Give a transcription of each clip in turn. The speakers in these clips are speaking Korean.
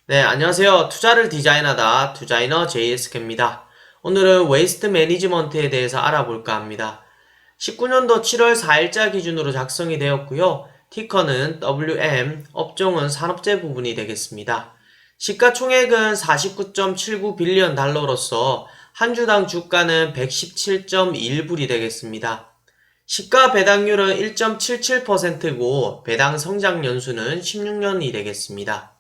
네, 안녕하세요. 투자를 디자인하다 디자이너 JSK입니다. 오늘은 웨이스트 매니지먼트에 대해서 알아볼까 합니다. 19년도 7월 4일자 기준으로 작성이 되었고요. 티커는 WM, 업종은 산업재 부분이 되겠습니다. 시가총액은 49.79 빌리언 달러로서 한 주당 주가는 117.21불이 되겠습니다. 시가 배당률은 1.77%고 배당 성장 연수는 16년이 되겠습니다.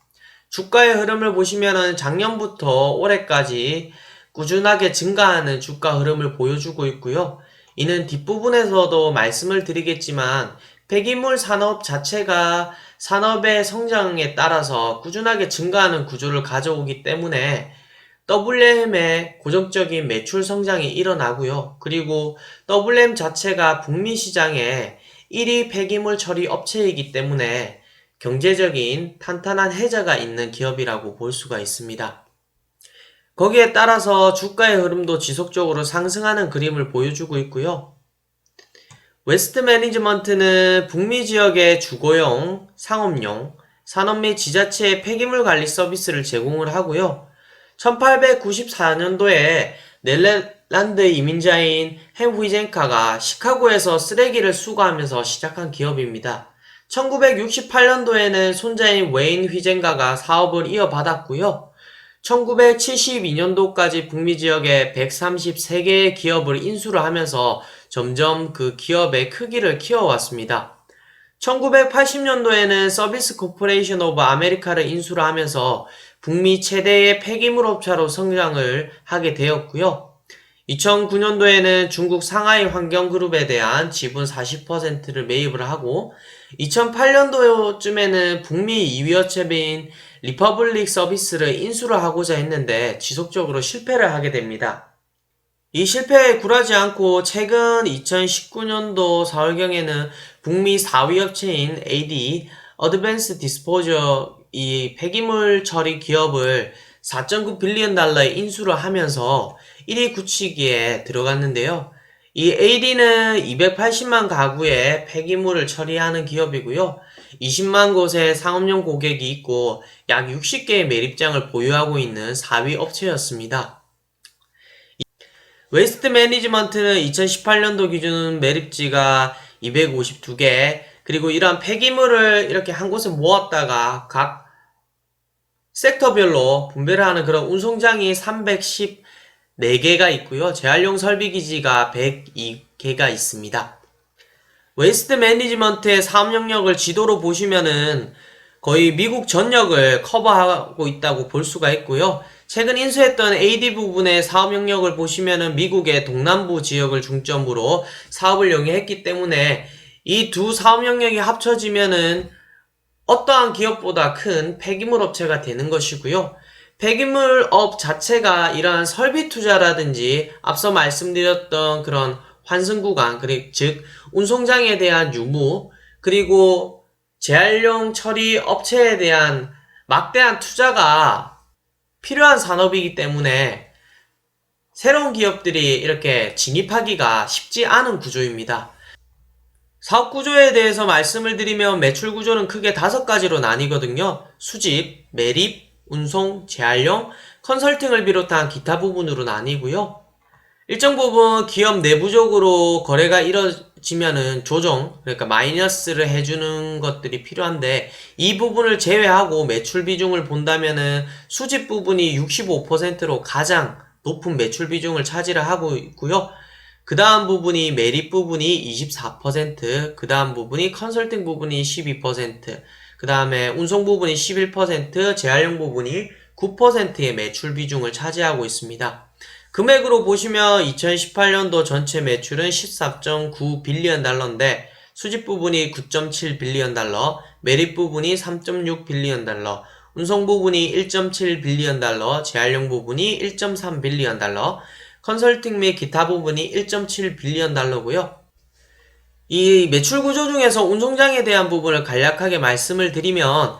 주가의 흐름을 보시면은 작년부터 올해까지 꾸준하게 증가하는 주가 흐름을 보여주고 있고요. 이는 뒷부분에서도 말씀을 드리겠지만 폐기물 산업 자체가 산업의 성장에 따라서 꾸준하게 증가하는 구조를 가져오기 때문에 WM의 고정적인 매출 성장이 일어나고요. 그리고 WM 자체가 북미 시장에 1위 폐기물 처리 업체이기 때문에 경제적인 탄탄한 해자가 있는 기업이라고 볼 수가 있습니다. 거기에 따라서 주가의 흐름도 지속적으로 상승하는 그림을 보여주고 있고요. 웨스트 매니지먼트는 북미 지역의 주거용, 상업용, 산업 및 지자체의 폐기물 관리 서비스를 제공을 하고요. 1894년도에 네덜란드 이민자인 헨 후이젠카가 시카고에서 쓰레기를 수거하면서 시작한 기업입니다. 1968년도에는 손자인 웨인 휘젠가가 사업을 이어받았고요. 1972년도까지 북미 지역에 133개의 기업을 인수를 하면서 점점 그 기업의 크기를 키워왔습니다. 1980년도에는 서비스 코퍼레이션 오브 아메리카를 인수를 하면서 북미 최대의 폐기물 업체로 성장을 하게 되었고요. 2009년도에는 중국 상하이 환경그룹에 대한 지분 40%를 매입을 하고 2008년도쯤에는 북미 2위 업체인 리퍼블릭 서비스를 인수를 하고자 했는데 지속적으로 실패를 하게 됩니다. 이 실패에 굴하지 않고 최근 2019년도 4월경에는 북미 4위 업체인 AD, 어드밴스 디스포저 이 폐기물 처리 기업을 4.9 빌리언 달러에 인수를 하면서 1위 굳히기에 들어갔는데요. 이 AD는 280만 가구의 폐기물을 처리하는 기업이고요. 20만 곳의 상업용 고객이 있고 약 60개의 매립장을 보유하고 있는 4위 업체였습니다. 웨스트 매니지먼트는 2018년도 기준 매립지가 252개, 그리고 이러한 폐기물을 이렇게 한 곳에 모았다가 각 섹터별로 분배를 하는 그런 운송장이 314개가 있고요. 재활용 설비기지가 102개가 있습니다. 웨스트 매니지먼트의 사업 영역을 지도로 보시면은 거의 미국 전역을 커버하고 있다고 볼 수가 있고요. 최근 인수했던 AD 부분의 사업 영역을 보시면은 미국의 동남부 지역을 중점으로 사업을 영위했기 때문에 이 두 사업 영역이 합쳐지면은 어떠한 기업보다 큰 폐기물 업체가 되는 것이고요. 폐기물 업 자체가 이러한 설비 투자라든지 앞서 말씀드렸던 그런 환승 구간, 즉 운송장에 대한 유무, 그리고 재활용 처리 업체에 대한 막대한 투자가 필요한 산업이기 때문에 새로운 기업들이 이렇게 진입하기가 쉽지 않은 구조입니다. 사업 구조에 대해서 말씀을 드리면 매출 구조는 크게 5가지로 나뉘거든요. 수집, 매립, 운송, 재활용, 컨설팅을 비롯한 기타 부분으로 나뉘고요. 일정 부분 기업 내부적으로 거래가 이뤄지면은 조정, 그러니까 마이너스를 해주는 것들이 필요한데 이 부분을 제외하고 매출 비중을 본다면은 수집 부분이 65%로 가장 높은 매출 비중을 차지를 하고 있고요. 그 다음 부분이 매립 부분이 24%, 그 다음 부분이 컨설팅 부분이 12%, 그 다음에 운송 부분이 11%, 재활용 부분이 9%의 매출 비중을 차지하고 있습니다. 금액으로 보시면 2018년도 전체 매출은 14.9 빌리언 달러인데 수집 부분이 9.7 빌리언 달러, 매립 부분이 3.6 빌리언 달러, 운송 부분이 1.7 빌리언 달러, 재활용 부분이 1.3 빌리언 달러, 컨설팅 및 기타 부분이 1.7 빌리언 달러고요. 이 매출 구조 중에서 운송장에 대한 부분을 간략하게 말씀을 드리면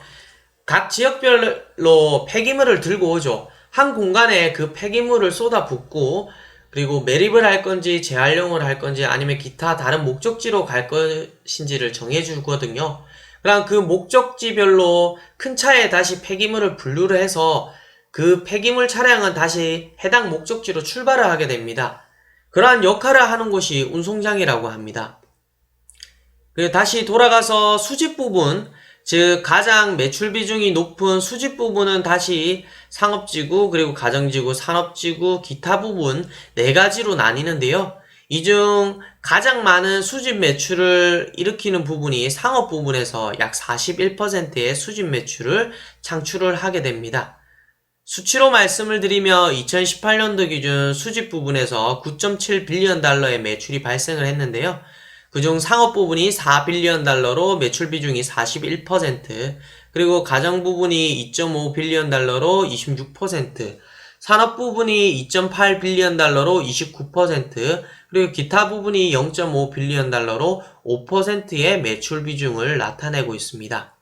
각 지역별로 폐기물을 들고 오죠. 한 공간에 그 폐기물을 쏟아붓고 그리고 매립을 할 건지 재활용을 할 건지 아니면 기타 다른 목적지로 갈 것인지를 정해주거든요. 그럼 그 목적지별로 큰 차에 다시 폐기물을 분류를 해서 그 폐기물 차량은 다시 해당 목적지로 출발을 하게 됩니다. 그러한 역할을 하는 곳이 운송장이라고 합니다. 그리고 다시 돌아가서 수집 부분, 즉 가장 매출 비중이 높은 수집 부분은 다시 상업지구, 그리고 가정지구, 산업지구, 기타 부분 네 가지로 나뉘는데요. 이 중 가장 많은 수집 매출을 일으키는 부분이 상업 부분에서 약 41%의 수집 매출을 창출을 하게 됩니다. 수치로 말씀을 드리며 2018년도 기준 수집 부분에서 9.7빌리언 달러의 매출이 발생을 했는데요. 그중 상업 부분이 4빌리언 달러로 매출 비중이 41%, 그리고 가정 부분이 2.5빌리언 달러로 26%, 산업 부분이 2.8빌리언 달러로 29%, 그리고 기타 부분이 0.5빌리언 달러로 5%의 매출 비중을 나타내고 있습니다.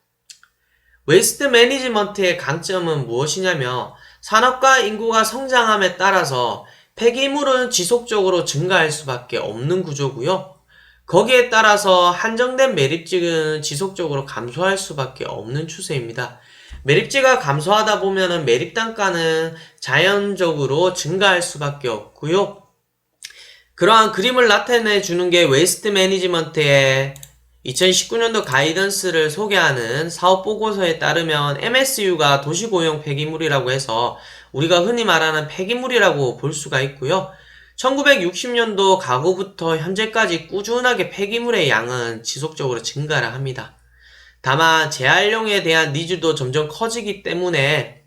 웨이스트 매니지먼트의 강점은 무엇이냐면 산업과 인구가 성장함에 따라서 폐기물은 지속적으로 증가할 수밖에 없는 구조고요. 거기에 따라서 한정된 매립지는 지속적으로 감소할 수밖에 없는 추세입니다. 매립지가 감소하다 보면은 매립 단가는 자연적으로 증가할 수밖에 없고요. 그러한 그림을 나타내 주는 게 웨이스트 매니지먼트의 2019년도 가이던스를 소개하는 사업보고서에 따르면 MSU가 도시고용 폐기물이라고 해서 우리가 흔히 말하는 폐기물이라고 볼 수가 있고요. 1960년도 가구부터 현재까지 꾸준하게 폐기물의 양은 지속적으로 증가를 합니다. 다만 재활용에 대한 니즈도 점점 커지기 때문에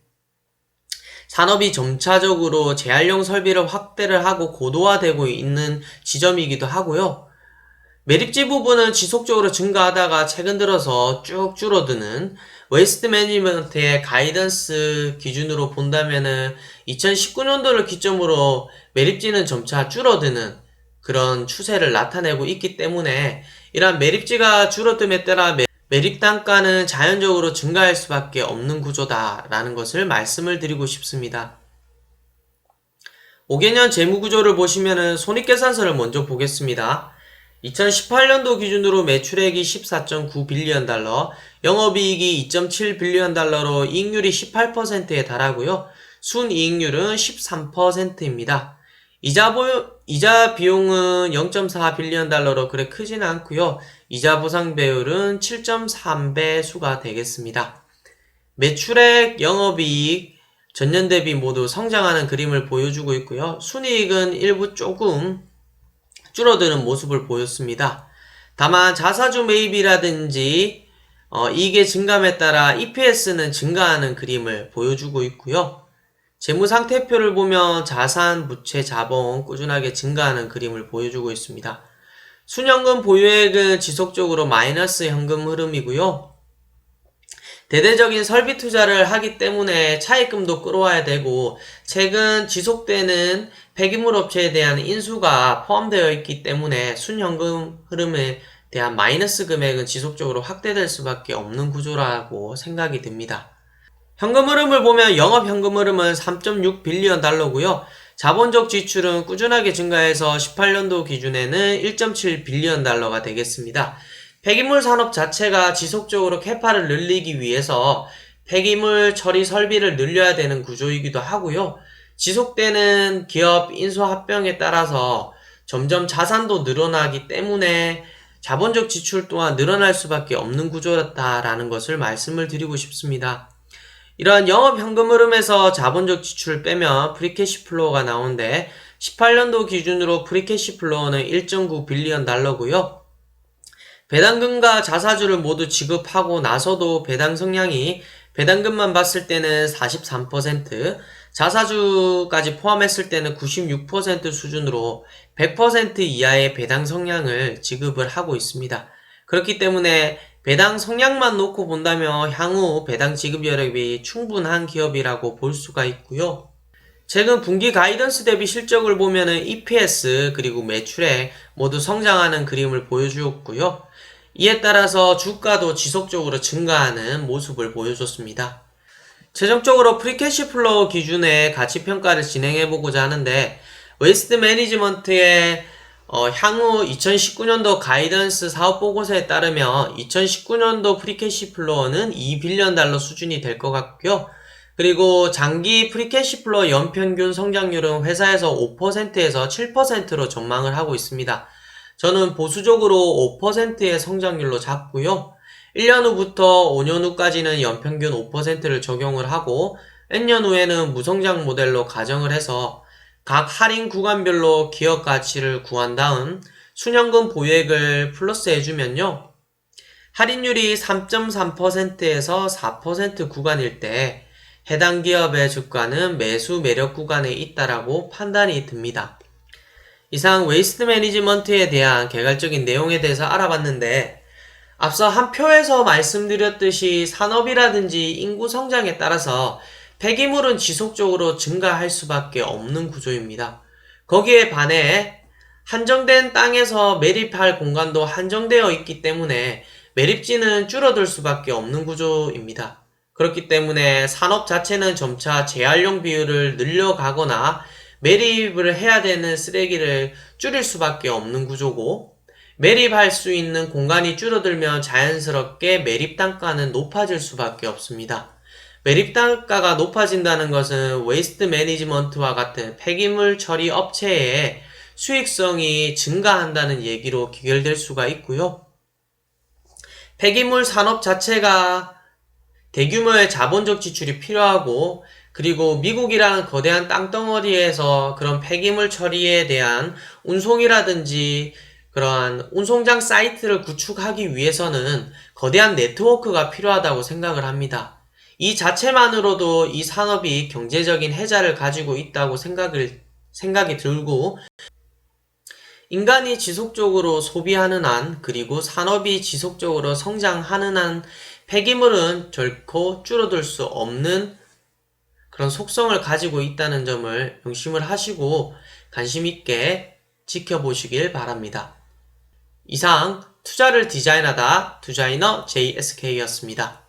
산업이 점차적으로 재활용 설비를 확대를 하고 고도화되고 있는 지점이기도 하고요. 매립지 부분은 지속적으로 증가하다가 최근 들어서 쭉 줄어드는 웨이스트 매니지먼트의 가이던스 기준으로 본다면은 2019년도를 기점으로 매립지는 점차 줄어드는 그런 추세를 나타내고 있기 때문에 이러한 매립지가 줄어듦에 따라 매립 단가는 자연적으로 증가할 수밖에 없는 구조다라는 것을 말씀을 드리고 싶습니다. 5개년 재무구조를 보시면은 손익계산서를 먼저 보겠습니다. 2018년도 기준으로 매출액이 14.9빌리언 달러, 영업이익이 2.7빌리언 달러로 이익률이 18%에 달하고요. 순이익률은 13%입니다. 이자 비용은 0.4빌리언 달러로 그래 크지는 않고요. 이자 보상 배율은 7.3배수가 되겠습니다. 매출액, 영업이익, 전년 대비 모두 성장하는 그림을 보여주고 있고요. 순이익은 일부 조금 줄어드는 모습을 보였습니다. 다만 자사주 매입이라든지 이익의 증감에 따라 EPS는 증가하는 그림을 보여주고 있고요. 재무상태표를 보면 자산, 부채, 자본 꾸준하게 증가하는 그림을 보여주고 있습니다. 순현금 보유액은 지속적으로 마이너스 현금 흐름이고요. 대대적인 설비 투자를 하기 때문에 차입금도 끌어와야 되고 최근 지속되는 폐기물 업체에 대한 인수가 포함되어 있기 때문에 순현금 흐름에 대한 마이너스 금액은 지속적으로 확대될 수밖에 없는 구조라고 생각이 듭니다. 현금 흐름을 보면 영업 현금 흐름은 3.6빌리언 달러고요. 자본적 지출은 꾸준하게 증가해서 18년도 기준에는 1.7빌리언 달러가 되겠습니다. 폐기물 산업 자체가 지속적으로 캐파를 늘리기 위해서 폐기물 처리 설비를 늘려야 되는 구조이기도 하고요. 지속되는 기업 인수 합병에 따라서 점점 자산도 늘어나기 때문에 자본적 지출 또한 늘어날 수밖에 없는 구조였다라는 것을 말씀을 드리고 싶습니다. 이러한 영업 현금 흐름에서 자본적 지출을 빼면 프리캐시 플로우가 나오는데 18년도 기준으로 프리캐시 플로우는 1.9빌리언 달러고요. 배당금과 자사주를 모두 지급하고 나서도 배당 성향이 배당금만 봤을 때는 43%, 자사주까지 포함했을 때는 96% 수준으로 100% 이하의 배당 성향을 지급을 하고 있습니다. 그렇기 때문에 배당 성향만 놓고 본다면 향후 배당 지급 여력이 충분한 기업이라고 볼 수가 있고요. 최근 분기 가이던스 대비 실적을 보면은 EPS 그리고 매출액 모두 성장하는 그림을 보여주었고요. 이에 따라서 주가도 지속적으로 증가하는 모습을 보여줬습니다. 최종적으로 프리캐시 플로우 기준의 가치평가를 진행해보고자 하는데 웨이스트 매니지먼트의 향후 2019년도 가이던스 사업 보고서에 따르면 2019년도 프리캐시 플로어는 2빌리언 달러 수준이 될 것 같고요. 그리고 장기 프리캐시 플로어 연평균 성장률은 회사에서 5%에서 7%로 전망을 하고 있습니다. 저는 보수적으로 5%의 성장률로 잡고요. 1년 후부터 5년 후까지는 연평균 5%를 적용을 하고 N년 후에는 무성장 모델로 가정을 해서 각 할인 구간별로 기업 가치를 구한 다음 순현금 보유액을 플러스 해주면요. 할인율이 3.3%에서 4% 구간일 때 해당 기업의 주가는 매수 매력 구간에 있다라고 판단이 듭니다. 이상 웨이스트 매니지먼트에 대한 개괄적인 내용에 대해서 알아봤는데 앞서 한 표에서 말씀드렸듯이 산업이라든지 인구 성장에 따라서 폐기물은 지속적으로 증가할 수밖에 없는 구조입니다. 거기에 반해 한정된 땅에서 매립할 공간도 한정되어 있기 때문에 매립지는 줄어들 수밖에 없는 구조입니다. 그렇기 때문에 산업 자체는 점차 재활용 비율을 늘려가거나 매립을 해야 되는 쓰레기를 줄일 수밖에 없는 구조고, 매립할 수 있는 공간이 줄어들면 자연스럽게 매립 단가는 높아질 수밖에 없습니다. 매립 단가가 높아진다는 것은 웨이스트 매니지먼트와 같은 폐기물 처리 업체의 수익성이 증가한다는 얘기로 귀결될 수가 있고요. 폐기물 산업 자체가 대규모의 자본적 지출이 필요하고, 그리고 미국이라는 거대한 땅덩어리에서 그런 폐기물 처리에 대한 운송이라든지 그러한 운송장 사이트를 구축하기 위해서는 거대한 네트워크가 필요하다고 생각을 합니다. 이 자체만으로도 이 산업이 경제적인 혜자를 가지고 있다고 생각이 들고, 인간이 지속적으로 소비하는 한, 그리고 산업이 지속적으로 성장하는 한 폐기물은 결코 줄어들 수 없는 그런 속성을 가지고 있다는 점을 명심을 하시고 관심 있게 지켜보시길 바랍니다. 이상 투자를 디자인하다 투자이너 JSK였습니다.